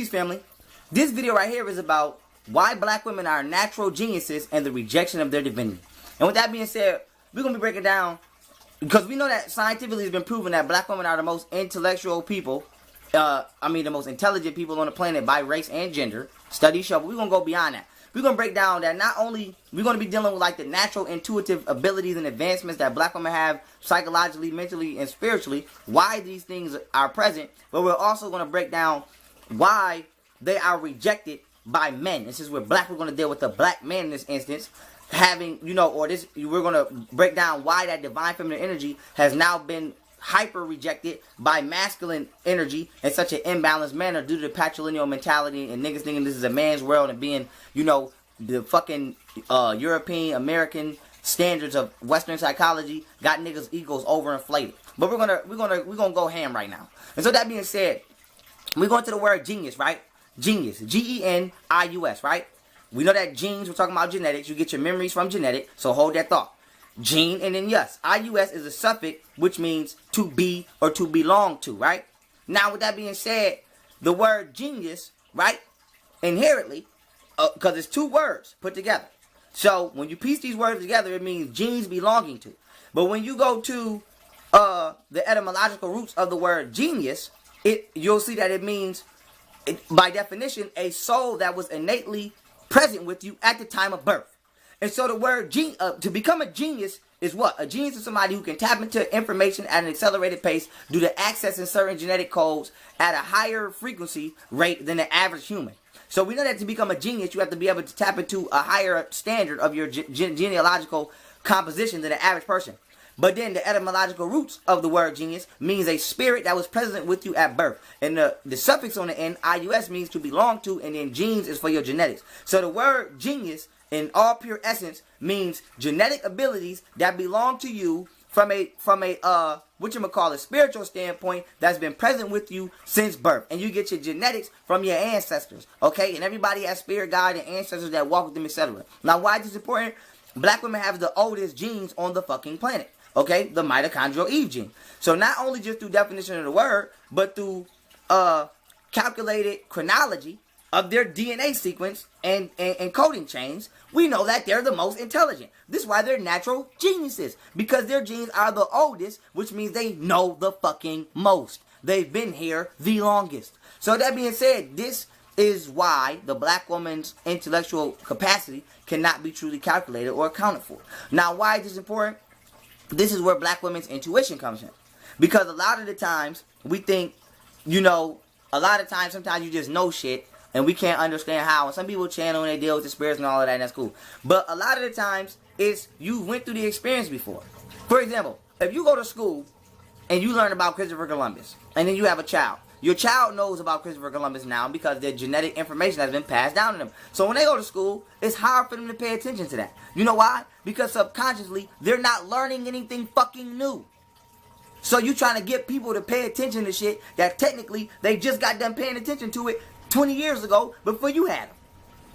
Peace, family. This video right here is about why black women are natural geniuses and the rejection of their divinity. And with that being said, we're going to be breaking down, because we know that scientifically it's been proven that black women are the most intellectual people, the most intelligent people on the planet by race and gender. Studies show, but we're going to go beyond that. We're going to break down that not only we're going to be dealing with like the natural intuitive abilities and advancements that black women have psychologically, mentally, and spiritually, why these things are present, but we're also going to break down why they are rejected by men. This is where we're going to deal with the black man in this instance, we're going to break down why that divine feminine energy has now been hyper rejected by masculine energy in such an imbalanced manner due to the patrilineal mentality and niggas thinking this is a man's world and being, the fucking European American standards of Western psychology got niggas' egos overinflated. But we're gonna go ham right now. And so that being said, we're going to the word genius, right? Genius, G-E-N-I-U-S, right? We know that genes, we're talking about genetics. You get your memories from genetic, so hold that thought. Gene and then yes. I-U-S is a suffix which means to be or to belong to, right? Now with that being said, the word genius, right, inherently, because it's two words put together. So when you piece these words together, it means genes belonging to. But when you go to the etymological roots of the word genius, you'll see that it means, by definition, a soul that was innately present with you at the time of birth. And so the word to become a genius is what? A genius is somebody who can tap into information at an accelerated pace due to accessing certain genetic codes at a higher frequency rate than the average human. So we know that to become a genius, you have to be able to tap into a higher standard of your genealogical composition than the average person. But then the etymological roots of the word genius means a spirit that was present with you at birth. And the suffix on the end, I-U-S, means to belong to, and then genes is for your genetics. So the word genius, in all pure essence, means genetic abilities that belong to you from a spiritual standpoint that's been present with you since birth. And you get your genetics from your ancestors, okay? And everybody has spirit guide and ancestors that walk with them, etc. Now, why is this important? Black women have the oldest genes on the fucking planet, okay? The mitochondrial Eve gene. So not only just through definition of the word, but through calculated chronology of their DNA sequence and coding chains, we know that they're the most intelligent. This is why they're natural geniuses, because their genes are the oldest, which means they know the fucking most. They've been here the longest. So that being said, this is why the black woman's intellectual capacity cannot be truly calculated or accounted for. Now, why is this important? This is where black women's intuition comes in. Because a lot of the times, we think, sometimes you just know shit, and we can't understand how. And some people channel and they deal with the spirits and all of that, and that's cool. But a lot of the times, it's you went through the experience before. For example, if you go to school and you learn about Christopher Columbus, and then you have a child. Your child knows about Christopher Columbus now because their genetic information has been passed down to them. So when they go to school, it's hard for them to pay attention to that. You know why? Because subconsciously, they're not learning anything fucking new. So you trying to get people to pay attention to shit that technically they just got done paying attention to it 20 years ago before you had them.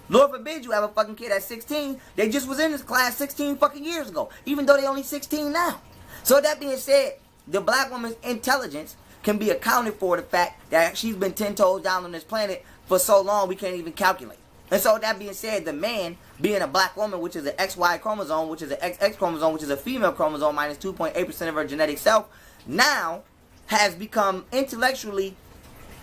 Lord forbid you have a fucking kid at 16. They just was in this class 16 fucking years ago, even though they only 16 now. So that being said, the black woman's intelligence can be accounted for the fact that she's been 10 toes down on this planet for so long we can't even calculate. And so that being said, the man being a black woman, which is an XY chromosome, which is an XX chromosome, which is a female chromosome minus 2.8% of her genetic self, now has become intellectually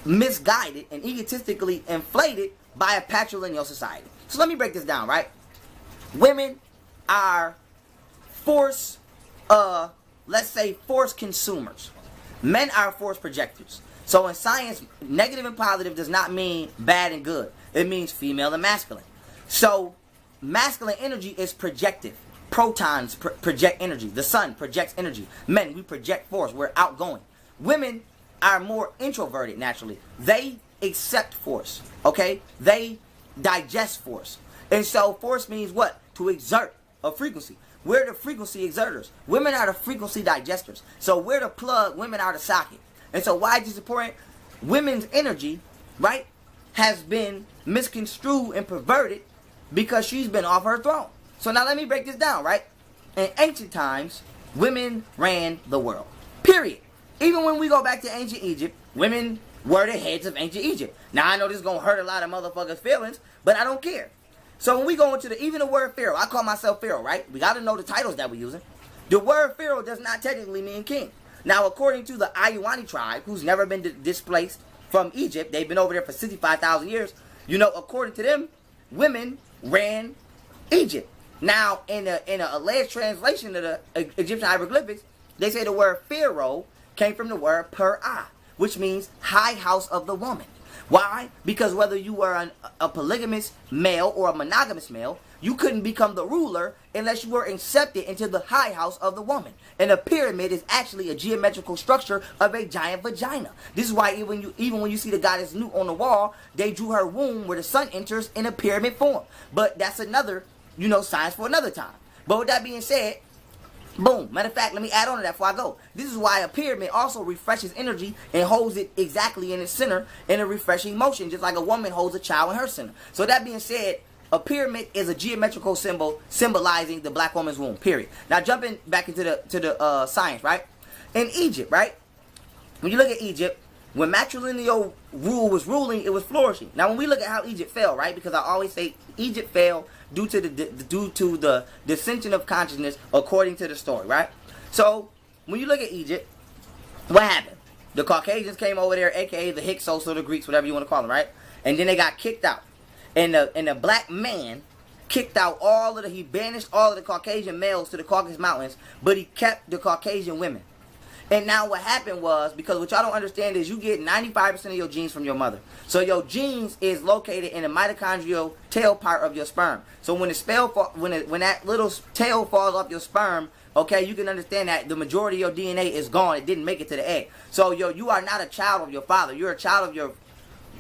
misguided and egotistically inflated by a patrilineal society. So let me break this down, right? Women are force consumers. Men are force projectors. So in science, negative and positive does not mean bad and good. It means female and masculine. So masculine energy is projective. Protons project energy. The sun projects energy. Men, we project force. We're outgoing. Women are more introverted naturally. They accept force, okay? They digest force. And so force means what? To exert a frequency. We're the frequency exerters. Women are the frequency digesters. So we're the plug, women are the socket. And so why is this important? Women's energy, right, has been misconstrued and perverted because she's been off her throne. So now let me break this down, right? In ancient times, women ran the world. Period. Even when we go back to ancient Egypt, women were the heads of ancient Egypt. Now, I know this is going to hurt a lot of motherfuckers' feelings, but I don't care. So when we go into even the word Pharaoh, I call myself Pharaoh, right? We got to know the titles that we're using. The word Pharaoh does not technically mean king. Now, according to the Ayuwani tribe, who's never been displaced from Egypt, they've been over there for 65,000 years. You know, according to them, women ran Egypt. Now, in a alleged translation of the Egyptian hieroglyphics, they say the word Pharaoh came from the word per-ah, which means high house of the woman. Why? Because whether you were a polygamous male or a monogamous male, you couldn't become the ruler unless you were accepted into the high house of the woman. And a pyramid is actually a geometrical structure of a giant vagina. This is why even when you see the goddess Nut on the wall, they drew her womb where the sun enters in a pyramid form. But that's another, science for another time. But with that being said, boom. Matter of fact, let me add on to that before I go. This is why a pyramid also refreshes energy and holds it exactly in its center in a refreshing motion, just like a woman holds a child in her center. So that being said, a pyramid is a geometrical symbol symbolizing the black woman's womb, period. Now jumping back into the science, right? In Egypt, right? When you look at Egypt, when matrilineal rule was ruling, it was flourishing. Now when we look at how Egypt fell, right? Because I always say Egypt fell due to the dissension of consciousness according to the story, right? So when you look at Egypt, what happened? The Caucasians came over there, aka the Hyksos or the Greeks, whatever you want to call them, right? And then they got kicked out. And the black man kicked out he banished all of the Caucasian males to the Caucasus Mountains, but he kept the Caucasian women. And now what happened was, because what y'all don't understand is you get 95% of your genes from your mother. So your genes is located in the mitochondrial tail part of your sperm. So when when that little tail falls off your sperm, okay, you can understand that the majority of your DNA is gone. It didn't make it to the egg. So you are not a child of your father. You're a child of your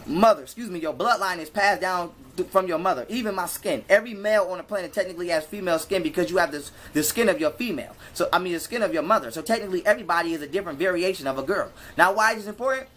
mother. Your bloodline is passed down from your mother. Even my skin, every male on the planet technically has female skin because you have the skin of your female. So I mean the skin of your mother. So technically everybody is a different variation of a girl. Now why is this important?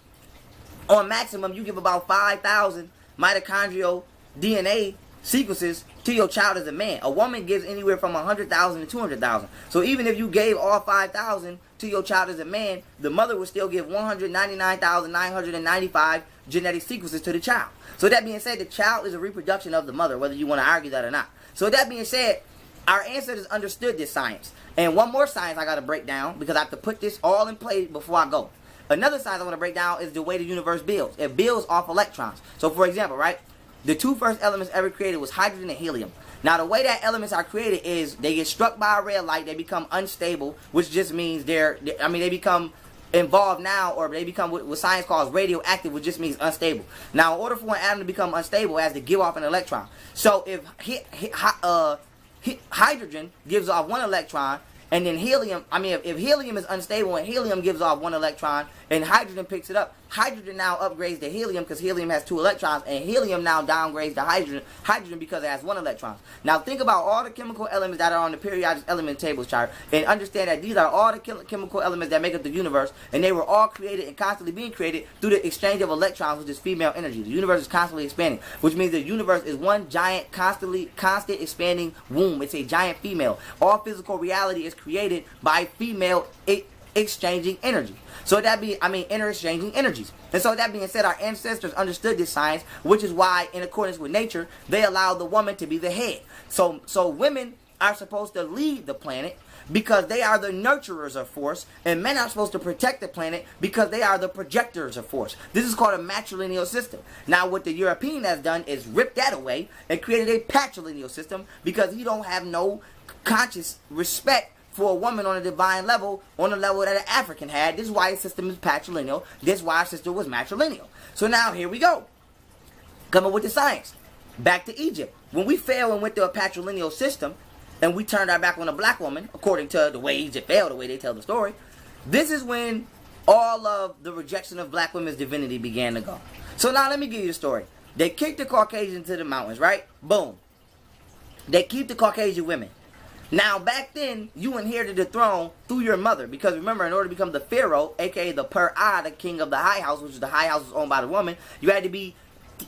On maximum you give about 5,000 mitochondrial DNA sequences to your child as a man. A woman gives anywhere from 100,000 to 200,000. So even if you gave all 5,000 to your child as a man, the mother would still give 199,995 genetic sequences to the child. So that being said, the child is a reproduction of the mother, whether you want to argue that or not. So that being said, our ancestors understood this science. And one more science I got to break down, because I have to put this all in place before I go. Another science I want to break down is the way the universe builds. It builds off electrons. So for example, right, the two first elements ever created was hydrogen and helium. Now the way that elements are created is they get struck by a red light, they become unstable, which just means they become involved now, or they become what science calls radioactive, which just means unstable. Now in order for an atom to become unstable, it has to give off an electron. So if hydrogen gives off one electron, and then helium, if helium is unstable and helium gives off one electron and hydrogen picks it up, hydrogen now upgrades to helium because helium has 2 electrons, and helium now downgrades to hydrogen because it has 1 electron. Now think about all the chemical elements that are on the periodic element table chart and understand that these are all the chemical elements that make up the universe, and they were all created and constantly being created through the exchange of electrons, which is female energy. The universe is constantly expanding, which means the universe is one giant constant expanding womb. It's a giant female. All physical reality is created by female exchanging energy. So that interexchanging energies. And so that being said, our ancestors understood this science, which is why, in accordance with nature, they allowed the woman to be the head. So women are supposed to lead the planet because they are the nurturers of force, and men are supposed to protect the planet because they are the projectors of force. This is called a matrilineal system. Now what the European has done is rip that away and created a patrilineal system because he don't have no conscious respect for a woman on a divine level, on the level that an African had. This is why his system is patrilineal. This is why our system was matrilineal. So now here we go. Coming with the science. Back to Egypt. When we fell and went to a patrilineal system, and we turned our back on a black woman, according to the way Egypt fell, the way they tell the story, this is when all of the rejection of black women's divinity began to go. So now let me give you the story. They kicked the Caucasians to the mountains, right? Boom. They keep the Caucasian women. Now, back then, you inherited the throne through your mother. Because remember, in order to become the Pharaoh, a.k.a. the Per-Ah, the king of the high house, which is the high house is owned by the woman, you had to be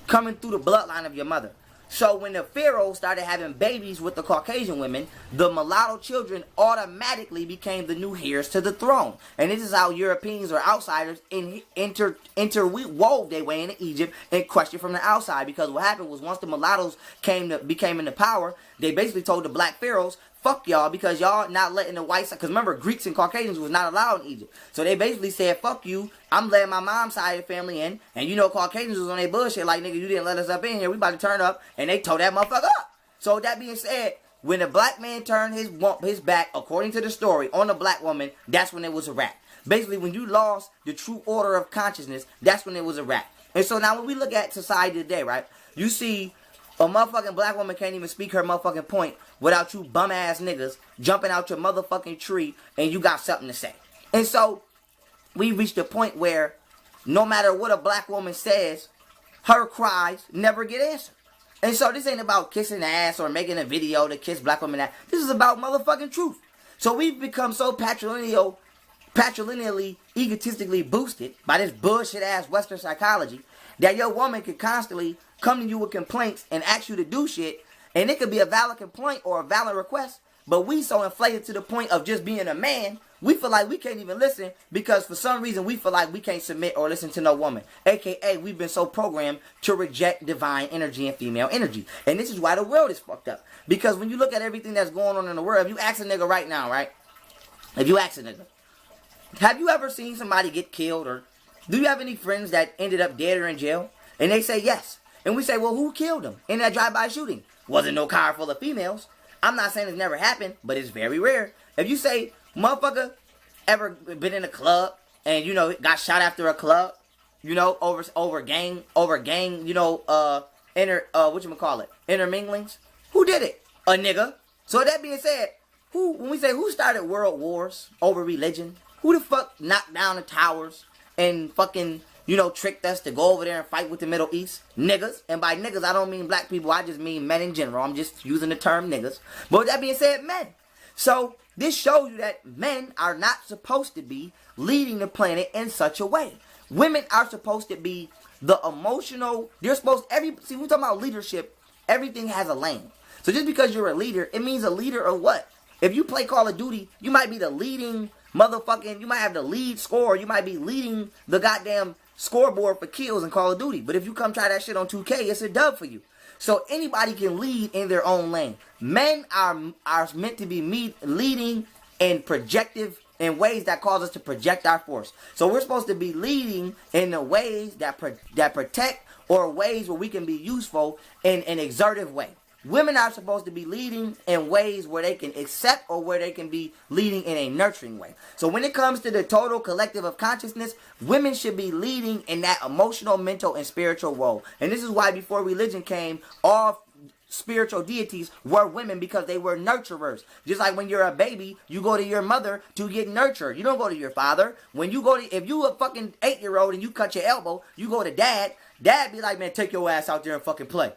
coming through the bloodline of your mother. So when the Pharaoh started having babies with the Caucasian women, the mulatto children automatically became the new heirs to the throne. And this is how Europeans or outsiders interwove their way into Egypt and crushed it from the outside. Because what happened was once the mulattoes became into power, they basically told the black pharaohs, fuck y'all, because y'all not letting the white side, because remember, Greeks and Caucasians was not allowed in Egypt. So they basically said, fuck you, I'm letting my mom's side of the family in, and you know Caucasians was on their bullshit, like, nigga, you didn't let us up in here, we about to turn up, and they tore that motherfucker up. So with that being said, when the black man turned his back, according to the story, on the black woman, that's when it was a wrap. Basically, when you lost the true order of consciousness, that's when it was a wrap. And so now when we look at society today, right, you see a motherfucking black woman can't even speak her motherfucking point without you bum ass niggas jumping out your motherfucking tree and you got something to say. And so we reached a point where no matter what a black woman says, her cries never get answered. And so this ain't about kissing ass or making a video to kiss black women ass. This is about motherfucking truth. So we've become so patrilineally, egotistically boosted by this bullshit ass Western psychology that your woman could constantly come to you with complaints and ask you to do shit, and it could be a valid complaint or a valid request, but we so inflated to the point of just being a man, we feel like we can't even listen because for some reason we feel like we can't submit or listen to no woman. AKA, we've been so programmed to reject divine energy and female energy. And this is why the world is fucked up. Because when you look at everything that's going on in the world, if you ask a nigga right now, right? If you ask a nigga, have you ever seen somebody get killed, or do you have any friends that ended up dead or in jail? And they say yes. And we say, well, who killed them in that drive-by shooting? Wasn't no car full of females. I'm not saying it's never happened, but it's very rare. If you say, motherfucker, ever been in a club and, you know, got shot after a club, you know, over gang, you know, interminglings? Who did it? A nigga. So that being said, when we say who started world wars over religion, who the fuck knocked down the towers and fucking, you know, tricked us to go over there and fight with the Middle East? Niggas. And by niggas, I don't mean black people. I just mean men in general. I'm just using the term niggas. But with that being said, men. So this shows you that men are not supposed to be leading the planet in such a way. Women are supposed to be the emotional. We're talking about leadership. Everything has a lane. So just because you're a leader, it means a leader of what? If you play Call of Duty, you might be the leading motherfucking, you might have the lead scorer. You might be leading the goddamn scoreboard for kills in Call of Duty. But if you come try that shit on 2K, it's a dub for you. So anybody can lead in their own lane. Men are meant to be leading in projective, in ways that cause us to project our force. So we're supposed to be leading in the ways that protect, or ways where we can be useful in an exertive way. Women are supposed to be leading in ways where they can accept, or where they can be leading in a nurturing way. So when it comes to the total collective of consciousness, women should be leading in that emotional, mental, and spiritual role. And this is why before religion came, all spiritual deities were women, because they were nurturers. Just like when you're a baby, you go to your mother to get nurtured. You don't go to your father. If you a fucking 8-year-old and you cut your elbow, you go to dad. Dad be like, man, take your ass out there and fucking play.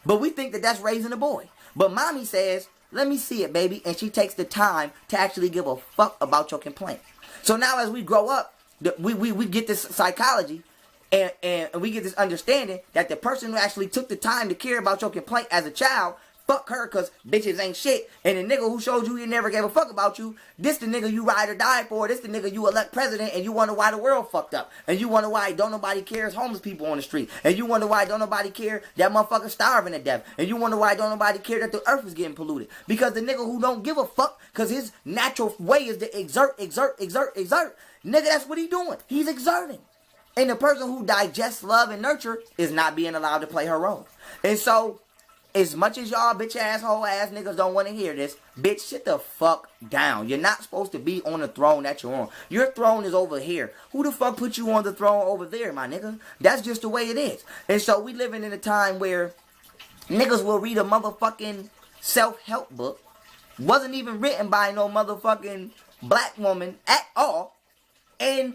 But we think that that's raising a boy. But mommy says, let me see it, baby. And she takes the time to actually give a fuck about your complaint. So now as we grow up, we get this psychology and we get this understanding that the person who actually took the time to care about your complaint as a child, fuck her, because bitches ain't shit. And the nigga who showed you he never gave a fuck about you, this the nigga you ride or die for. This the nigga you elect president, and you wonder why the world fucked up. And you wonder why don't nobody cares homeless people on the street. And you wonder why don't nobody care that motherfucker starving to death. And you wonder why don't nobody care that the earth is getting polluted. Because the nigga who don't give a fuck, because his natural way is to exert. Nigga, that's what he doing. He's exerting. And the person who digests, love, and nurture is not being allowed to play her role. And so, as much as y'all bitch asshole ass niggas don't want to hear this, bitch, sit the fuck down. You're not supposed to be on the throne that you're on. Your throne is over here. Who the fuck put you on the throne over there, my nigga? That's just the way it is. And so we living in a time where niggas will read a motherfucking self-help book. Wasn't even written by no motherfucking black woman at all. And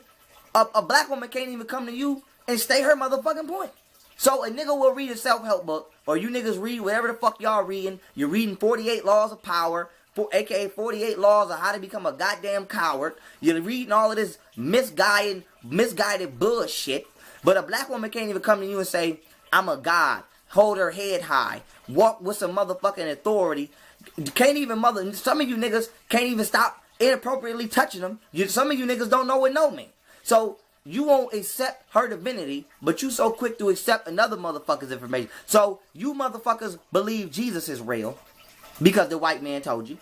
a black woman can't even come to you and state her motherfucking point. So a nigga will read a self-help book, or you niggas read whatever the fuck y'all reading. You're reading 48 Laws of Power, aka 48 Laws of How to Become a Goddamn Coward. You're reading all of this misguided bullshit. But a black woman can't even come to you and say, I'm a god. hold her head high, walk with some motherfucking authority. Can't even some of you niggas can't even stop inappropriately touching them. Some of you niggas don't know what no mean. So you won't accept her divinity, but you so quick to accept another motherfucker's information. So you motherfuckers believe Jesus is real because the white man told you.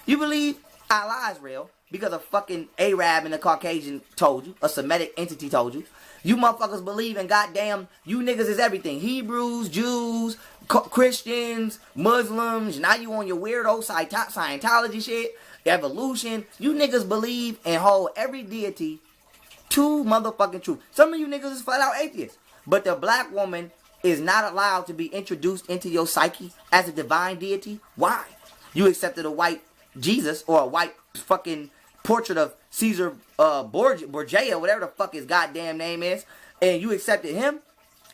You believe Allah is real because a fucking Arab and a Caucasian told you. A Semitic entity told you. You motherfuckers believe in goddamn, you niggas is everything. Hebrews, Jews, Christians, Muslims. Now you on your weirdo Scientology shit, evolution. You niggas believe and hold every deity to motherfucking truth. Some of you niggas is flat out atheists. But the black woman is not allowed to be introduced into your psyche as a divine deity. Why? You accepted a white Jesus or a white fucking portrait of Caesar Borgia, whatever the fuck his goddamn name is, and you accepted him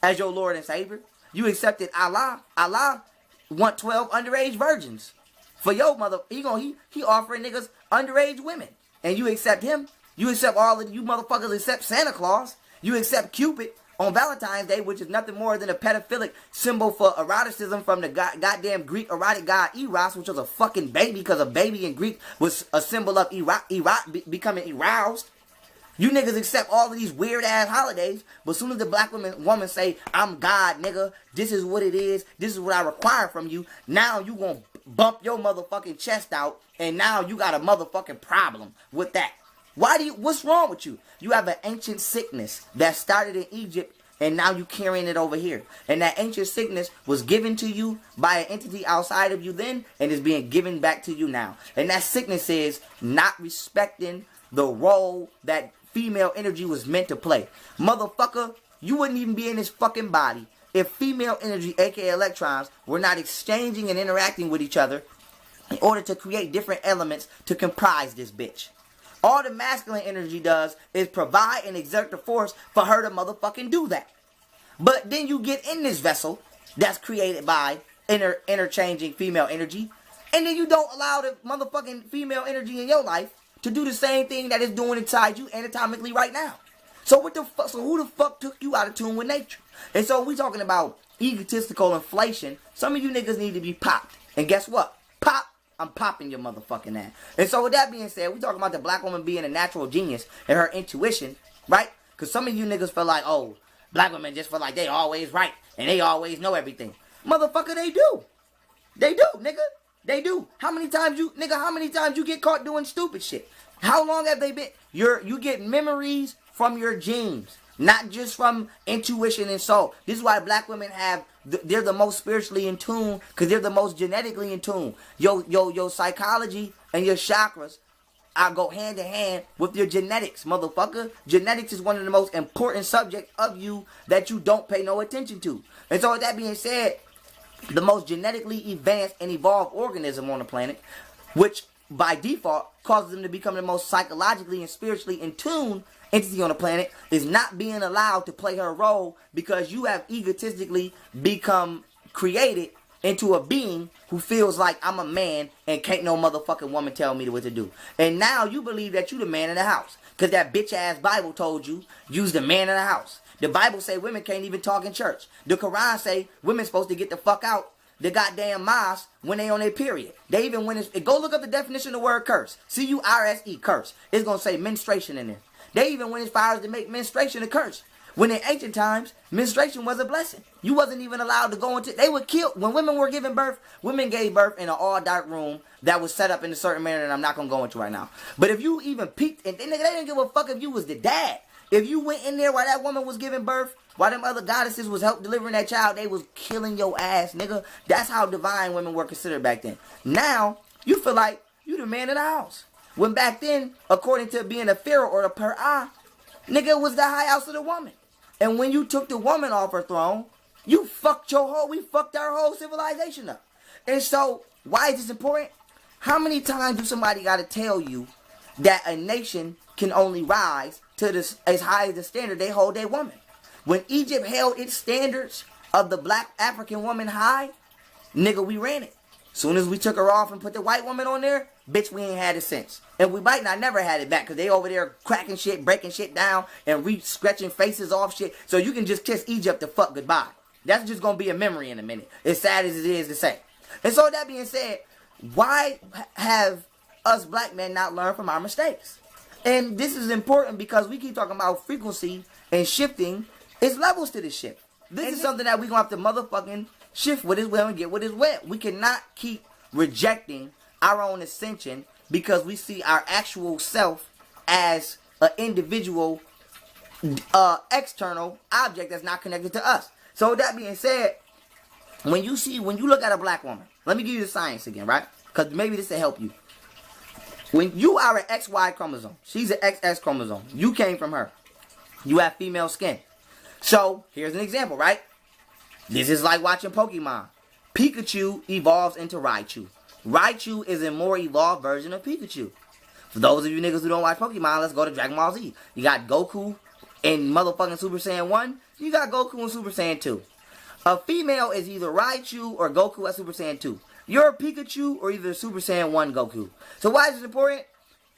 as your Lord and Savior. You accepted Allah. Allah want 12 underage virgins for your mother. He offering niggas underage women, and you accept him. You accept all of you motherfuckers accept Santa Claus. You accept Cupid on Valentine's Day, which is nothing more than a pedophilic symbol for eroticism from the goddamn Greek erotic god Eros, which was a fucking baby, because a baby in Greek was a symbol of becoming aroused. You niggas accept all of these weird ass holidays, but as soon as the black woman say, I'm God, nigga, this is what it is, this is what I require from you, now you gonna bump your motherfucking chest out, and now you got a motherfucking problem with that. What's wrong with you? You have an ancient sickness that started in Egypt and now you carrying it over here. And that ancient sickness was given to you by an entity outside of you then and is being given back to you now. And that sickness is not respecting the role that female energy was meant to play. Motherfucker, you wouldn't even be in this fucking body if female energy, aka electrons, were not exchanging and interacting with each other in order to create different elements to comprise this bitch. All the masculine energy does is provide and exert the force for her to motherfucking do that. But then you get in this vessel that's created by interchanging female energy, and then you don't allow the motherfucking female energy in your life to do the same thing that it's doing inside you anatomically right now. So what the fuck? So who the fuck took you out of tune with nature? And so we talking about egotistical inflation. Some of you niggas need to be popped. And guess what? Pop. I'm popping your motherfucking ass. And so with that being said, we talking about the black woman being a natural genius and her intuition, right? Because some of you niggas feel like, oh, black women just feel like they always right and they always know everything. Motherfucker, they do. They do, nigga. They do. How many times you get caught doing stupid shit? How long have they been? You get memories from your genes, not just from intuition and soul. This is why black women they're the most spiritually in tune, because they're the most genetically in tune. Your psychology and your chakras go hand in hand with your genetics, motherfucker. Genetics is one of the most important subjects of you that you don't pay no attention to. And so with that being said, the most genetically advanced and evolved organism on the planet, which by default causes them to become the most psychologically and spiritually in tune entity on the planet, is not being allowed to play her role because you have egotistically become created into a being who feels like I'm a man and can't no motherfucking woman tell me what to do. And now you believe that you the man in the house because that bitch ass Bible told you you's the man in the house. The Bible say women can't even talk in church. The Quran say women supposed to get the fuck out the goddamn mosque when they on their period. They even go look up the definition of the word curse. C-U-R-S-E, curse. It's gonna say menstruation in there. They even went as far as to make menstruation a curse. When in ancient times, menstruation was a blessing. You wasn't even allowed to go into... They would kill... When women were giving birth, women gave birth in an all-dark room that was set up in a certain manner that I'm not going to go into right now. But if you even peeked... And they didn't give a fuck if you was the dad. If you went in there while that woman was giving birth, while them other goddesses was help delivering that child, they was killing your ass, nigga. That's how divine women were considered back then. Now, you feel like you the man in the house. When back then, according to being a Pharaoh or a Pharaoh, nigga, it was the high house of the woman. And when you took the woman off her throne, we fucked our whole civilization up. And so, why is this important? How many times do somebody got to tell you that a nation can only rise to as high as the standard they hold their woman? When Egypt held its standards of the black African woman high, nigga, we ran it. Soon as we took her off and put the white woman on there, bitch, we ain't had it since. And we might not never had it back because they over there cracking shit, breaking shit down, and scratching faces off shit. So you can just kiss Egypt the fuck goodbye. That's just going to be a memory in a minute. As sad as it is to say. And so that being said, why have us black men not learned from our mistakes? And this is important because we keep talking about frequency and shifting. It's levels to this shit. This is something that we're going to have to motherfucking shift with his will and get with his wet. We cannot keep rejecting our own ascension because we see our actual self as an individual external object that's not connected to us. So with that being said, when you look at a black woman, let me give you the science again, right? Because maybe this will help you. When you are an XY chromosome, she's an XX chromosome. You came from her. You have female skin. So here's an example, right? This is like watching Pokemon. Pikachu evolves into Raichu. Raichu is a more evolved version of Pikachu. For those of you niggas who don't watch Pokemon, let's go to Dragon Ball Z. You got Goku in motherfucking Super Saiyan 1. You got Goku in Super Saiyan 2. A female is either Raichu or Goku at Super Saiyan 2. You're a Pikachu or either Super Saiyan 1 Goku. So why is this important?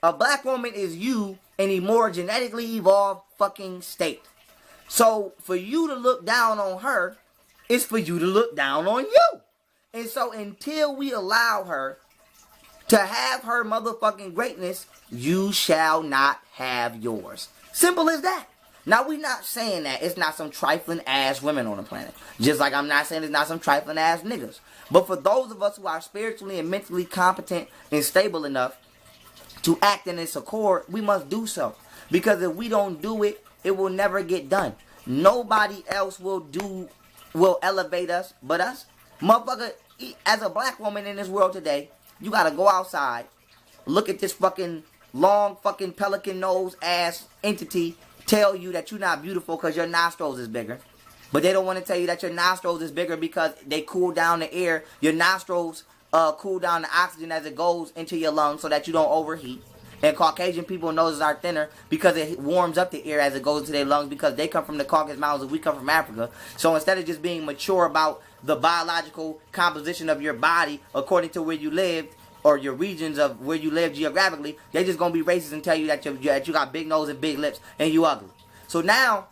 A black woman is you in a more genetically evolved fucking state. So for you to look down on her, it's for you to look down on you. And so until we allow her to have her motherfucking greatness, you shall not have yours. Simple as that. Now, we're not saying that it's not some trifling ass women on the planet. Just like I'm not saying it's not some trifling ass niggas. But for those of us who are spiritually and mentally competent and stable enough to act in this accord, we must do so. Because if we don't do it, it will never get done. Nobody else will elevate us but us. Motherfucker, as a black woman in this world today, you gotta go outside, look at this fucking long fucking pelican nose ass entity tell you that you're not beautiful because your nostrils is bigger. But they don't want to tell you that your nostrils is bigger because they cool down the air. Your nostrils cool down the oxygen as it goes into your lungs so that you don't overheat. And Caucasian people's noses are thinner because it warms up the air as it goes into their lungs because they come from the Caucasus Mountains and we come from Africa. So instead of just being mature about the biological composition of your body according to where you lived or your regions of where you live geographically, they're just going to be racist and tell you that you got big nose and big lips and you ugly. So now,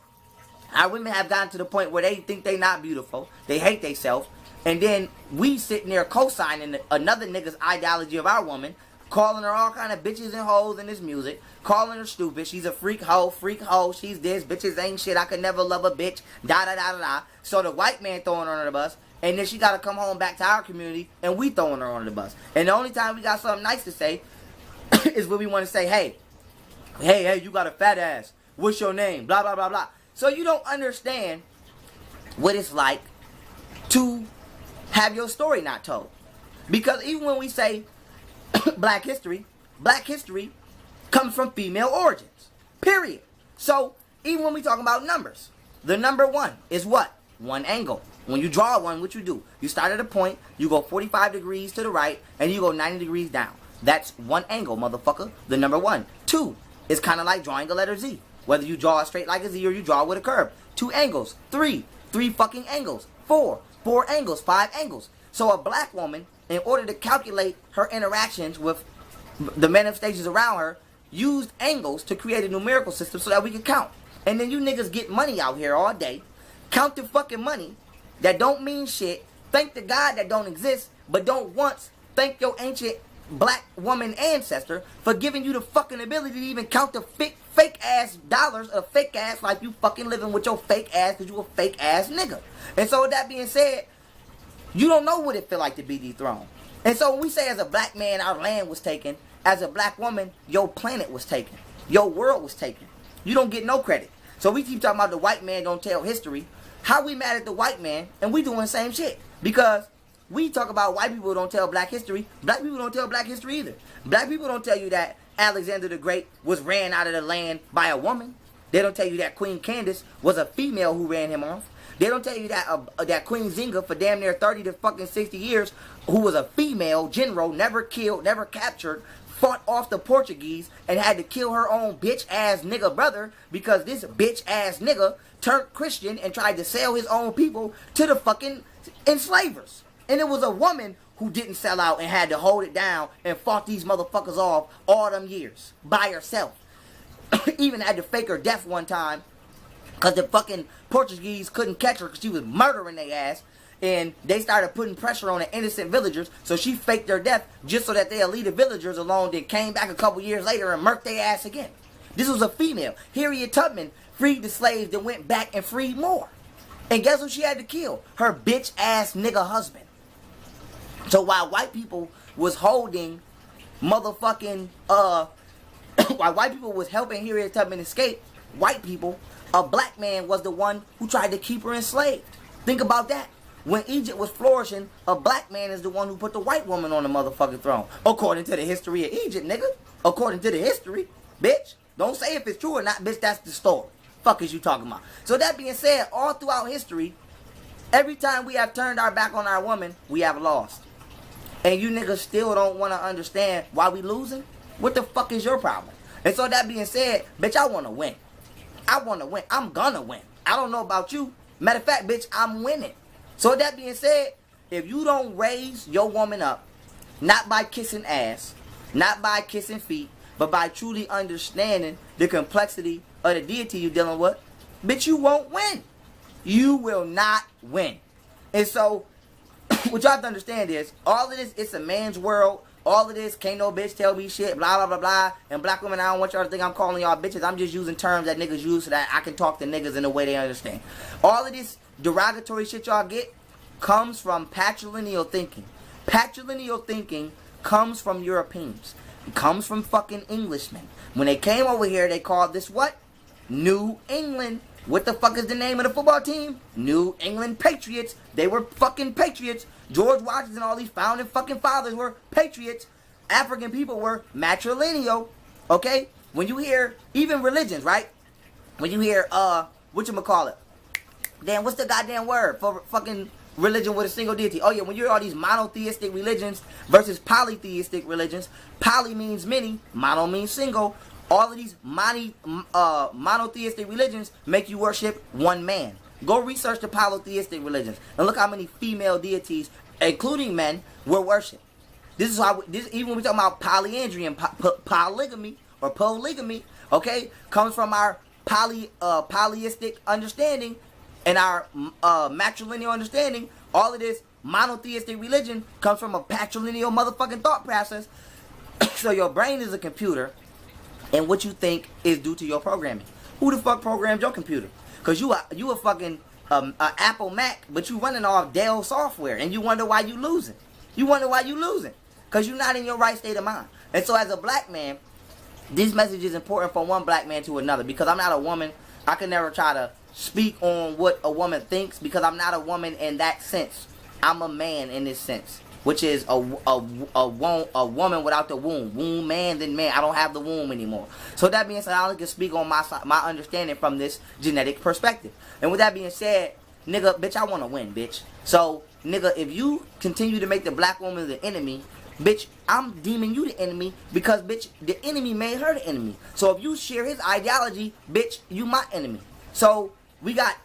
our women have gotten to the point where they think they not beautiful. They hate themselves. And then we sitting there co-signing another nigga's ideology of our woman, calling her all kind of bitches and hoes in this music, calling her stupid. She's a freak hoe, she's this, bitches ain't shit, I could never love a bitch, da da da da da. So the white man throwing her under the bus, and then she got to come home back to our community, and we throwing her under the bus. And the only time we got something nice to say is when we want to say, hey, you got a fat ass. What's your name? Blah, blah, blah, blah. So you don't understand what it's like to have your story not told. Because even when we say black history comes from female origins. Period. So even when we talk about numbers, the number 1 is what? One angle. When you draw one, what you do? You start at a point, you go 45 degrees to the right, and you go 90 degrees down. That's one angle, motherfucker. The number 1. 2 is kind of like drawing a letter Z. Whether you draw it straight like a Z or you draw it with a curve. 2 angles. 3 fucking angles. 4 angles. 5 angles. So a black woman, in order to calculate her interactions with the manifestations around her, used angles to create a numerical system so that we could count. And then you niggas get money out here all day, count the fucking money that don't mean shit, thank the God that don't exist, but don't once thank your ancient black woman ancestor for giving you the fucking ability to even count the fake ass dollars of fake ass life you fucking living with your fake ass because you a fake ass nigga. And so with that being said, you don't know what it feel like to be dethroned. And so when we say as a black man our land was taken, as a black woman your planet was taken, your world was taken. You don't get no credit. So we keep talking about the white man don't tell history. How we mad at the white man and we doing the same shit? Because we talk about white people don't tell black history. Black people don't tell black history either. Black people don't tell you that Alexander the Great was ran out of the land by a woman. They don't tell you that Queen Candace was a female who ran him off. They don't tell you that that Queen Zinga for damn near 30 to fucking 60 years, who was a female general, never killed, never captured, fought off the Portuguese and had to kill her own bitch ass nigga brother because this bitch ass nigga turned Christian and tried to sell his own people to the fucking enslavers. And it was a woman who didn't sell out and had to hold it down and fought these motherfuckers off all them years by herself. Even had to fake her death one time Because the fucking Portuguese couldn't catch her because she was murdering their ass. And they started putting pressure on the innocent villagers. So she faked their death just so that they'll leave the villagers alone. Then came back a couple years later and murked their ass again. This was a female. Harriet Tubman freed the slaves, then went back and freed more. And guess who she had to kill? Her bitch ass nigga husband. So while white people was holding motherfucking, while white people was helping Harriet Tubman escape, white people, a black man was the one who tried to keep her enslaved. Think about that. When Egypt was flourishing, a black man is the one who put the white woman on the motherfucking throne. According to the history of Egypt, nigga. According to the history, bitch. Don't say if it's true or not, bitch, that's the story. Fuck is you talking about? So that being said, all throughout history, every time we have turned our back on our woman, we have lost. And you niggas still don't want to understand why we losing? What the fuck is your problem? And so that being said, bitch, I want to win. I want to win. I'm gonna win. I don't know about you. Matter of fact, bitch, I'm winning. So that being said, if you don't raise your woman up, not by kissing ass, not by kissing feet, but by truly understanding the complexity of the deity you're dealing with, bitch, you won't win. You will not win. And so, what y'all have to understand is, all of this, it's a man's world. All of this, can't no bitch tell me shit, blah, blah, blah, blah. And black women, I don't want y'all to think I'm calling y'all bitches. I'm just using terms that niggas use so that I can talk to niggas in a way they understand. All of this derogatory shit y'all get comes from patrilineal thinking. Patrilineal thinking comes from Europeans. It comes from fucking Englishmen. When they came over here, they called this what? New England. What the fuck is the name of the football team? New England Patriots. They were fucking patriots. George Washington, all these founding fucking fathers were patriots. African people were matrilineal. Okay? When you hear, even religions, right? When you hear, whatchamacallit? Damn, what's the goddamn word for fucking religion with a single deity? Oh yeah, when you hear all these monotheistic religions versus polytheistic religions, poly means many, mono means single. All of these monotheistic religions make you worship one man. Go research the polytheistic religions and look how many female deities, including men, were worshipped. This is how, even when we talk about polyandry and polygamy or polygamy, okay, comes from our polyistic understanding and our matrilineal understanding. All of this monotheistic religion comes from a patrilineal motherfucking thought process. So your brain is a computer, and what you think is due to your programming. Who the fuck programmed your computer? Cause you a fucking Apple Mac, but you running off Dell software, and you wonder why you losing. You wonder why you losing, cause you're not in your right state of mind. And so as a black man, this message is important from one black man to another, because I'm not a woman. I can never try to speak on what a woman thinks, because I'm not a woman in that sense. I'm a man in this sense, which is a woman without the womb. Womb man, then man. I don't have the womb anymore. So that being said, I only can speak on my understanding from this genetic perspective. And with that being said, nigga, bitch, I want to win, bitch. So, nigga, if you continue to make the black woman the enemy, bitch, I'm deeming you the enemy, because, bitch, the enemy made her the enemy. So if you share his ideology, bitch, you my enemy. So we got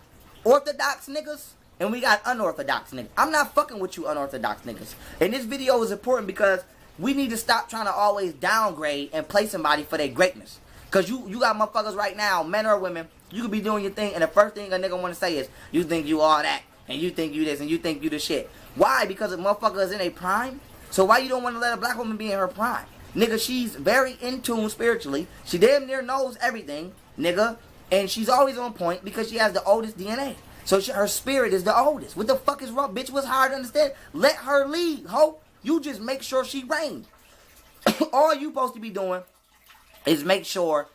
orthodox niggas, and we got unorthodox niggas. I'm not fucking with you unorthodox niggas. And this video is important because we need to stop trying to always downgrade and play somebody for their greatness. Because you got motherfuckers right now, men or women, you could be doing your thing, and the first thing a nigga want to say is, you think you all that, and you think you this, and you think you the shit. Why? Because a motherfucker is in a prime? So why you don't want to let a black woman be in her prime? Nigga, she's very in tune spiritually. She damn near knows everything, nigga. And she's always on point because she has the oldest DNA. So her spirit is the oldest. What the fuck is wrong? Bitch, what's hard to understand? Let her lead, ho. You just make sure she reigns. All you supposed to be doing is make sure,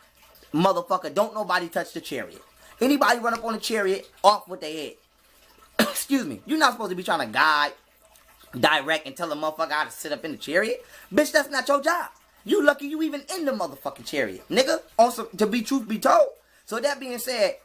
motherfucker, don't nobody touch the chariot. Anybody run up on the chariot, off with their head. Excuse me. You're not supposed to be trying to guide, direct, and tell a motherfucker how to sit up in the chariot. Bitch, that's not your job. You lucky you even in the motherfucking chariot, nigga. Also, to be truth be told. So that being said,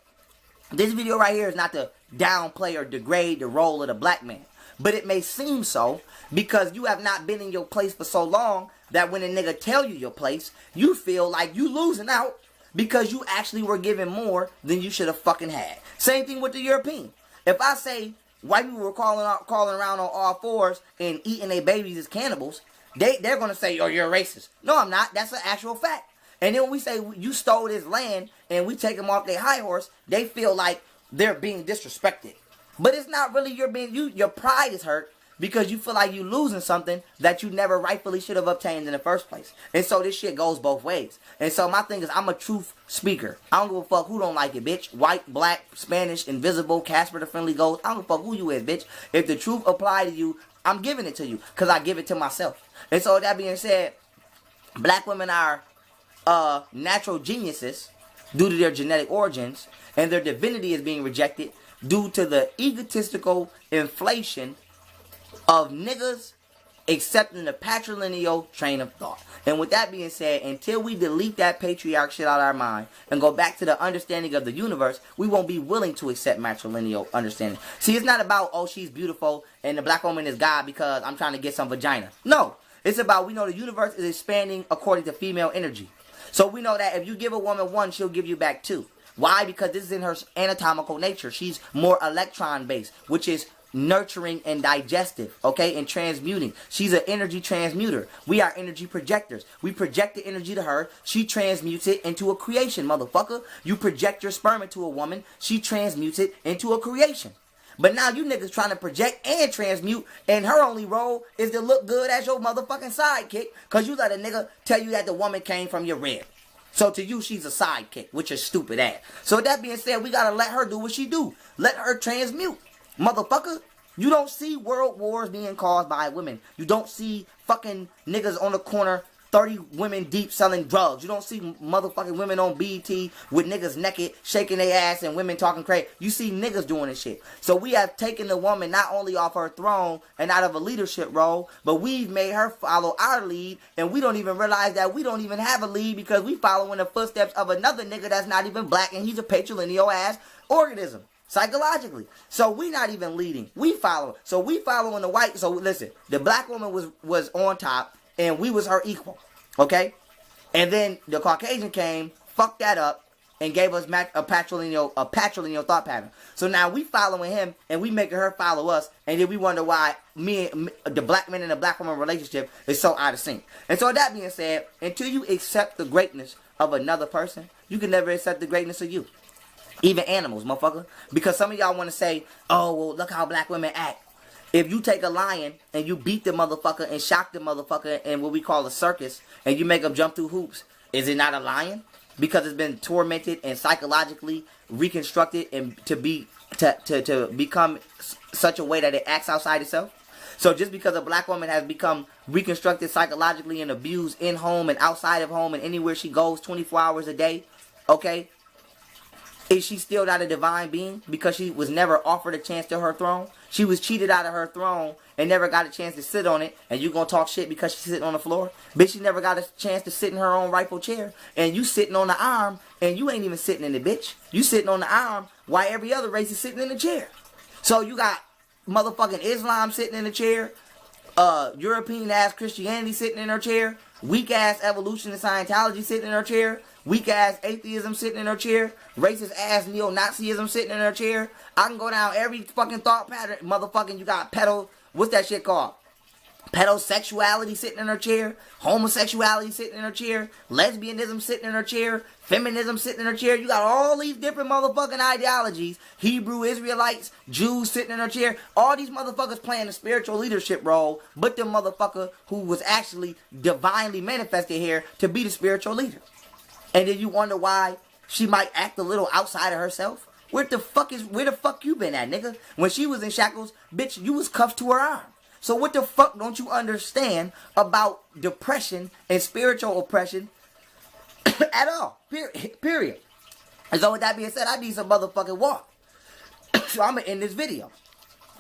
this video right here is not to downplay or degrade the role of the black man. But it may seem so because you have not been in your place for so long that when a nigga tell you your place, you feel like you losing out because you actually were given more than you should have fucking had. Same thing with the European. If I say white people were crawling around on all fours and eating their babies as cannibals, they're going to say, oh, you're a racist. No, I'm not. That's an actual fact. And then when we say you stole this land and we take them off their high horse, they feel like they're being disrespected. But it's not really your pride is hurt because you feel like you losing something that you never rightfully should have obtained in the first place. And so this shit goes both ways. And so my thing is, I'm a truth speaker. I don't give a fuck who don't like it, bitch. White, black, Spanish, invisible, Casper the Friendly Ghost. I don't give a fuck who you is, bitch. If the truth apply to you, I'm giving it to you because I give it to myself. And so that being said, black women are natural geniuses due to their genetic origins, and their divinity is being rejected due to the egotistical inflation of niggas accepting the patrilineal train of thought. And with that being said, until we delete that patriarch shit out of our mind and go back to the understanding of the universe, we won't be willing to accept matrilineal understanding. See, it's not about, oh, she's beautiful and the black woman is God because I'm trying to get some vagina. No, it's about, we know the universe is expanding according to female energy. So we know that if you give a woman one, she'll give you back two. Why? Because this is in her anatomical nature. She's more electron-based, which is nurturing and digestive, okay, and transmuting. She's an energy transmuter. We are energy projectors. We project the energy to her. She transmutes it into a creation, motherfucker. You project your sperm into a woman. She transmutes it into a creation. But now you niggas trying to project and transmute, and her only role is to look good as your motherfucking sidekick, because you let a nigga tell you that the woman came from your rib. So to you, she's a sidekick, which is stupid ass. So with that being said, we gotta let her do what she do. Let her transmute. Motherfucker, you don't see world wars being caused by women. You don't see fucking niggas on the corner 30 women deep selling drugs. You don't see motherfucking women on BET with niggas naked, shaking their ass and women talking crazy. You see niggas doing this shit. So we have taken the woman not only off her throne and out of a leadership role, but we've made her follow our lead, and we don't even realize that we don't even have a lead because we follow in the footsteps of another nigga that's not even black, and he's a patrilineal ass organism. Psychologically. So we not even leading. We follow. So we following the white. So listen, the black woman was on top and we was her equal. Okay? And then the Caucasian came, fucked that up, and gave us a patrilineal thought pattern. So now we following him and we making her follow us, and then we wonder why the black man and the black woman relationship is so out of sync. And so that being said, until you accept the greatness of another person, you can never accept the greatness of you. Even animals, motherfucker. Because some of y'all want to say, oh, well, look how black women act. If you take a lion and you beat the motherfucker and shock the motherfucker in what we call a circus, and you make them jump through hoops, is it not a lion? Because it's been tormented and psychologically reconstructed and to become such a way that it acts outside itself. So just because a black woman has become reconstructed psychologically and abused in home and outside of home and anywhere she goes 24 hours a day, okay, is she still not a divine being because she was never offered a chance to her throne? She was cheated out of her throne and never got a chance to sit on it, and you gonna talk shit because she's sitting on the floor? Bitch, she never got a chance to sit in her own rightful chair, and you sitting on the arm, and you ain't even sitting in it, bitch. You sitting on the arm while every other race is sitting in the chair. So you got motherfucking Islam sitting in the chair, European-ass Christianity sitting in her chair, weak-ass evolution and Scientology sitting in her chair, weak-ass atheism sitting in her chair, racist-ass neo-Nazism sitting in her chair. I can go down every fucking thought pattern. Motherfucking, you got what's that shit called? Pedosexuality sitting in her chair, homosexuality sitting in her chair, lesbianism sitting in her chair, feminism sitting in her chair. You got all these different motherfucking ideologies. Hebrew Israelites, Jews sitting in her chair. All these motherfuckers playing a spiritual leadership role, but the motherfucker who was actually divinely manifested here to be the spiritual leader. And then you wonder why she might act a little outside of herself. Where the fuck you been at, nigga? When she was in shackles, bitch, you was cuffed to her arm. So what the fuck don't you understand about depression and spiritual oppression at all? Period. And so with that being said, I need some motherfucking walk. So I'm going to end this video.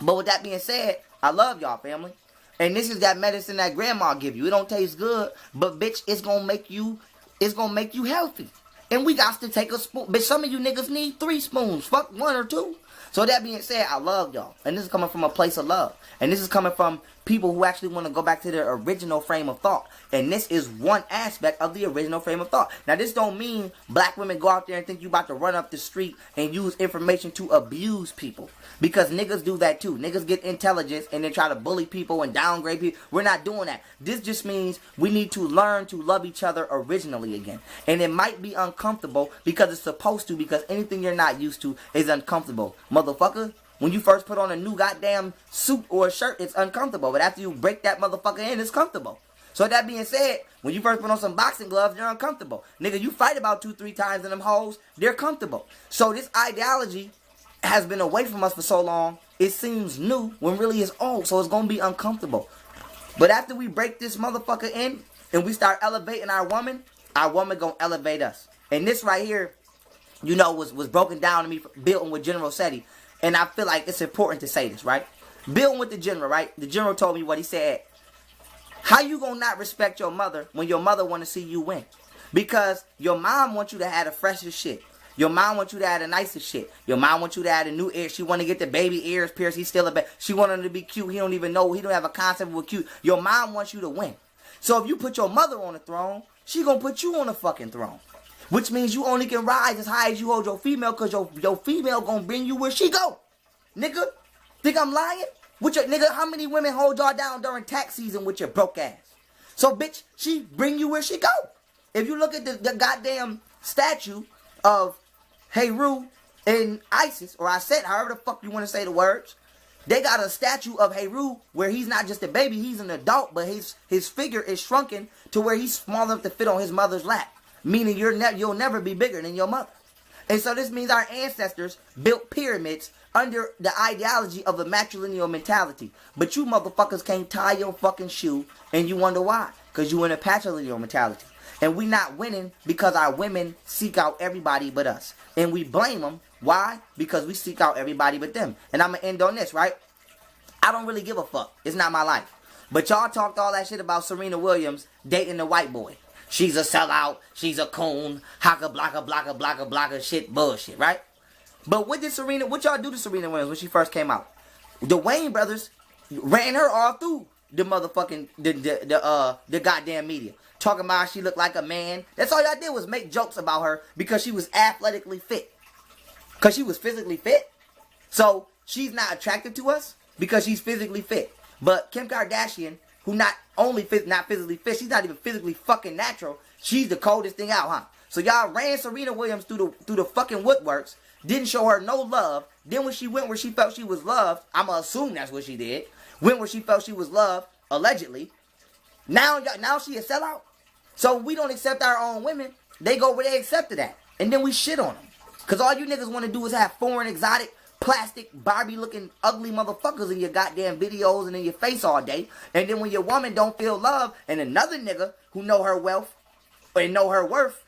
But with that being said, I love y'all, family. And this is that medicine that grandma give you. It don't taste good, but bitch, it's going to make you healthy. And we got to take a spoon. Bitch, some of you niggas need 3 spoons. Fuck 1 or 2. So that being said, I love y'all. And this is coming from a place of love. And this is coming from people who actually want to go back to their original frame of thought. And this is one aspect of the original frame of thought. Now, this don't mean black women go out there and think you about to run up the street and use information to abuse people. Because niggas do that too. Niggas get intelligence and then try to bully people and downgrade people. We're not doing that. This just means we need to learn to love each other originally again. And it might be uncomfortable because it's supposed to, because anything you're not used to is uncomfortable. Motherfucker, when you first put on a new goddamn suit or a shirt, it's uncomfortable. But after you break that motherfucker in, it's comfortable. So that being said, when you first put on some boxing gloves, they're uncomfortable. Nigga, you fight about 2-3 times in them hoes, they're comfortable. So this ideology has been away from us for so long, it seems new when really it's old. So it's going to be uncomfortable. But after we break this motherfucker in and we start elevating our woman going to elevate us. And this right here, you know, was broken down to me, building with General Seti. And I feel like it's important to say this, right? Building with the general, right? The general told me what he said. How you gonna not respect your mother when your mother want to see you win? Because your mom wants you to have the freshest shit. Your mom wants you to have the nicest shit. Your mom wants you to have the new ear. She want to get the baby ears pierced. He's still a baby. She want him to be cute. He don't even know. He don't have a concept of cute. Your mom wants you to win. So if you put your mother on the throne, she gonna put you on the fucking throne. Which means you only can rise as high as you hold your female, because your female gonna bring you where she go. Nigga, think I'm lying? Nigga, how many women hold y'all down during tax season with your broke ass? So, bitch, she bring you where she go. If you look at the goddamn statue of Heru and Isis, or Iset, however the fuck you want to say the words, they got a statue of Heru where he's not just a baby, he's an adult, but his figure is shrunken to where he's small enough to fit on his mother's lap. Meaning you'll never be bigger than your mother. And so this means our ancestors built pyramids under the ideology of a matrilineal mentality. But you motherfuckers can't tie your fucking shoe, and you wonder why. Because you in a patrilineal mentality. And we not winning because our women seek out everybody but us. And we blame them. Why? Because we seek out everybody but them. And I'm going to end on this, right? I don't really give a fuck. It's not my life. But y'all talked all that shit about Serena Williams dating the white boy. She's a sellout. She's a coon. Haka, blocka, blocka, blocka, blocka, shit, bullshit, right? But what y'all do to Serena Williams when she first came out? The Wayne brothers ran her all through the motherfucking, the goddamn media. Talking about how she looked like a man. That's all y'all did was make jokes about her because she was athletically fit. Because she was physically fit. So she's not attracted to us because she's physically fit. But Kim Kardashian, who not only not physically fit, she's not even physically fucking natural. She's the coldest thing out, huh? So y'all ran Serena Williams through the fucking woodworks. Didn't show her no love. Then when she went where she felt she was loved, I'ma assume that's what she did. Went where she felt she was loved, allegedly. Now she a sellout. So we don't accept our own women. They go where they accepted that. And then we shit on them. Because all you niggas want to do is have foreign, exotic, plastic, Barbie-looking, ugly motherfuckers in your goddamn videos and in your face all day. And then when your woman don't feel love and another nigga who know her wealth and know her worth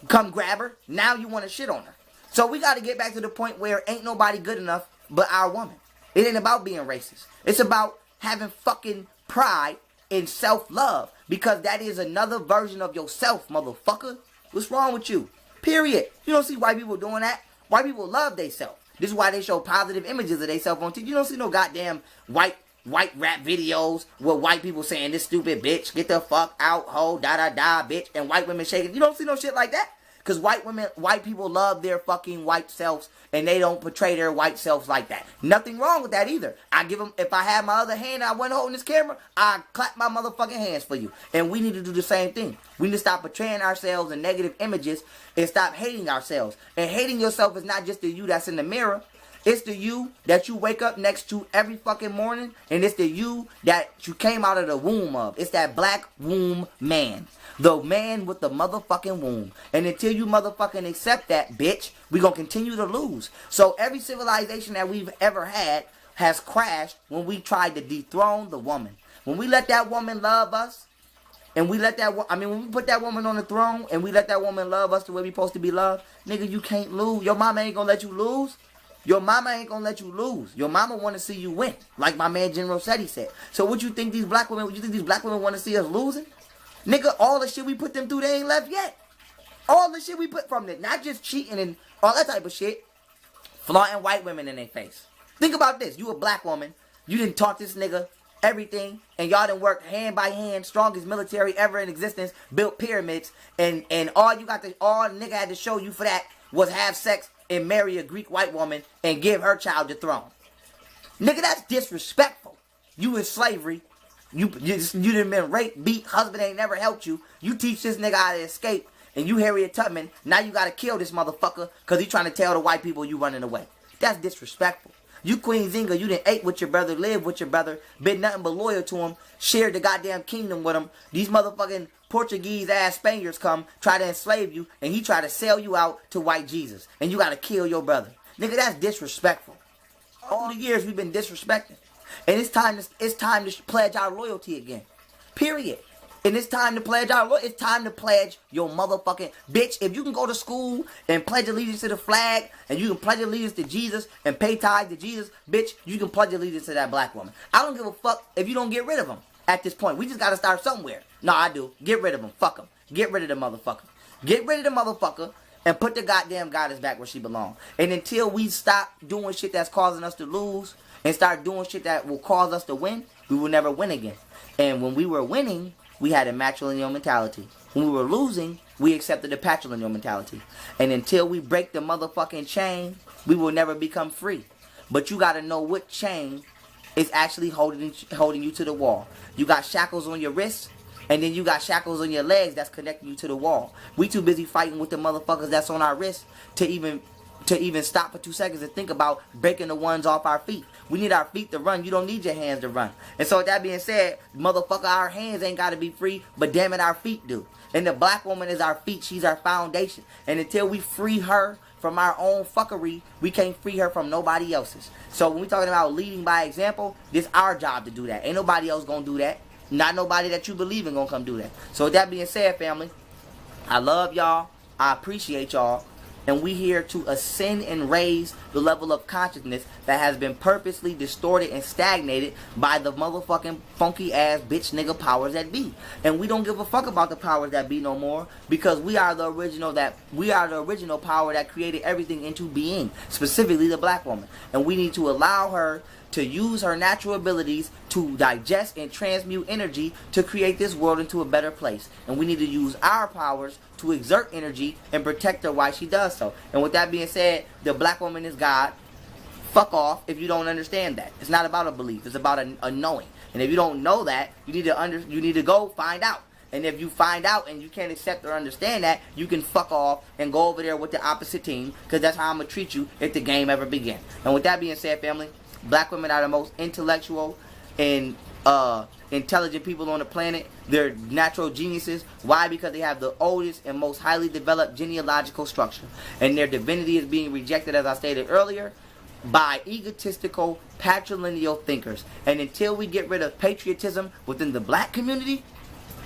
come grab her, now you want to shit on her. So we got to get back to the point where ain't nobody good enough but our woman. It ain't about being racist. It's about having fucking pride and self-love. Because that is another version of yourself, motherfucker. What's wrong with you? Period. You don't see white people doing that. White people love theyself. This is why they show positive images of theyself on TV. You don't see no goddamn white rap videos with white people saying, this stupid bitch, get the fuck out, ho, da-da-da, bitch, and white women shaking. You don't see no shit like that. Because white people love their fucking white selves, and they don't portray their white selves like that. Nothing wrong with that either. I give them, if I had my other hand and I wasn't holding this camera, I'd clap my motherfucking hands for you. And we need to do the same thing. We need to stop portraying ourselves in negative images and stop hating ourselves. And hating yourself is not just the you that's in the mirror. It's the you that you wake up next to every fucking morning. And it's the you that you came out of the womb of. It's that black womb man. The man with the motherfucking womb. And until you motherfucking accept that, bitch, we gonna continue to lose. So every civilization that we've ever had has crashed when we tried to dethrone the woman. When we let that woman love us, and we let that, when we put that woman on the throne, and we let that woman love us the way we supposed to be loved, nigga, you can't lose. Your mama ain't gonna let you lose. Your mama ain't gonna let you lose. Your mama want to see you win, like my man General Seti said. So what you think these black women? Want to see us losing? Nigga, all the shit we put them through, they ain't left yet. All the shit we put from them, not just cheating and all that type of shit, flaunting white women in their face. Think about this. You a black woman. You didn't taught this nigga everything, and y'all done worked hand by hand, strongest military ever in existence, built pyramids, and all nigga had to show you for that was have sex and marry a Greek white woman and give her child the throne. Nigga, that's disrespectful. You in slavery. You done been raped, beat, husband ain't never helped you. You teach this nigga how to escape, and you Harriet Tubman, now you gotta kill this motherfucker because he trying to tell the white people you running away. That's disrespectful. You Queen Zinga, you done ate with your brother, lived with your brother, been nothing but loyal to him, shared the goddamn kingdom with him. These motherfucking Portuguese ass Spaniards come, try to enslave you, and he try to sell you out to white Jesus. And you gotta kill your brother. Nigga, that's disrespectful. All the years we've been disrespecting. And it's time to pledge our loyalty again. Period. And it's time to pledge our loyalty. It's time to pledge your motherfucking bitch. If you can go to school and pledge allegiance to the flag, and you can pledge allegiance to Jesus and pay tithes to Jesus, bitch, you can pledge allegiance to that black woman. I don't give a fuck if you don't get rid of them at this point. We just gotta start somewhere. No, I do. Get rid of them. Fuck them. Get rid of the motherfucker. Get rid of the motherfucker and put the goddamn goddess back where she belongs. And until we stop doing shit that's causing us to lose and start doing shit that will cause us to win, we will never win again. And when we were winning, we had a matrilineal mentality. When we were losing, we accepted the patrilineal mentality. And until we break the motherfucking chain, we will never become free. But you gotta know what chain is actually holding you to the wall. You got shackles on your wrists, and then you got shackles on your legs that's connecting you to the wall. We too busy fighting with the motherfuckers that's on our wrists to even stop for 2 seconds and think about breaking the ones off our feet. We need our feet to run. You don't need your hands to run. And so with that being said, motherfucker, our hands ain't got to be free, but damn it, our feet do. And the black woman is our feet. She's our foundation. And until we free her from our own fuckery, we can't free her from nobody else's. So when we talking about leading by example, it's our job to do that. Ain't nobody else gonna do that. Not nobody that you believe in gonna come do that. So with that being said, family, I love y'all. I appreciate y'all. And we here to ascend and raise the level of consciousness that has been purposely distorted and stagnated by the motherfucking funky ass bitch nigga powers that be. And we don't give a fuck about the powers that be no more, because we are the original power that created everything into being, specifically the black woman. And we need to allow her to use her natural abilities to digest and transmute energy to create this world into a better place. And we need to use our powers to exert energy and protect her while she does so. And with that being said, the black woman is God. Fuck off if you don't understand that. It's not about a belief. It's about a knowing. And if you don't know that, you need to go find out. And if you find out and you can't accept or understand that, you can fuck off and go over there with the opposite team, because that's how I'm going to treat you if the game ever begins. And with that being said, family, black women are the most intellectual and intelligent people on the planet. They're natural geniuses. Why? Because they have the oldest and most highly developed genealogical structure. And their divinity is being rejected, as I stated earlier, by egotistical, patrilineal thinkers. And until we get rid of patriotism within the black community,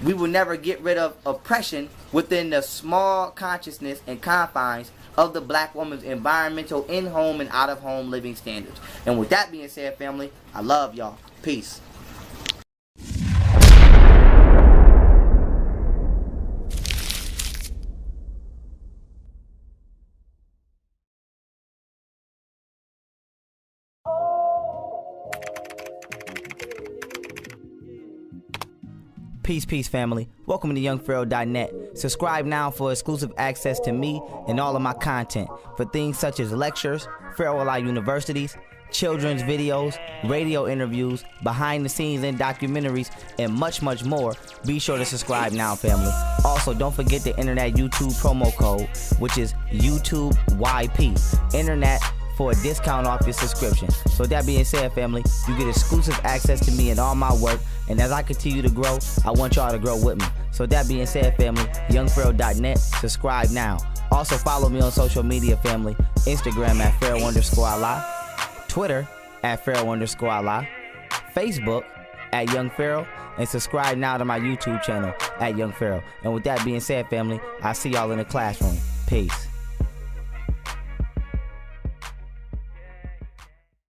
we will never get rid of oppression within the small consciousness and confines of the black woman's environmental in-home and out-of-home living standards. And with that being said, family, I love y'all. Peace. Peace, family. Welcome to YoungPharaoh.net. Subscribe now for exclusive access to me and all of my content for things such as lectures, Pharaoh Universities, children's videos, radio interviews, behind the scenes and documentaries, and much more. Be sure to subscribe now, family. Also, don't forget the internet YouTube promo code, which is YouTubeYP. Internet for a discount off your subscription. So with that being said, family, you get exclusive access to me and all my work. And as I continue to grow, I want y'all to grow with me. So with that being said, family, YoungPharaoh.net, subscribe now. Also follow me on social media, family. Instagram at Pharaoh_Allah, Twitter at Pharaoh_Allah, Facebook at Young Pharaoh, and subscribe now to my YouTube channel at Young Pharaoh. And with that being said, family, I'll see y'all in the classroom. Peace.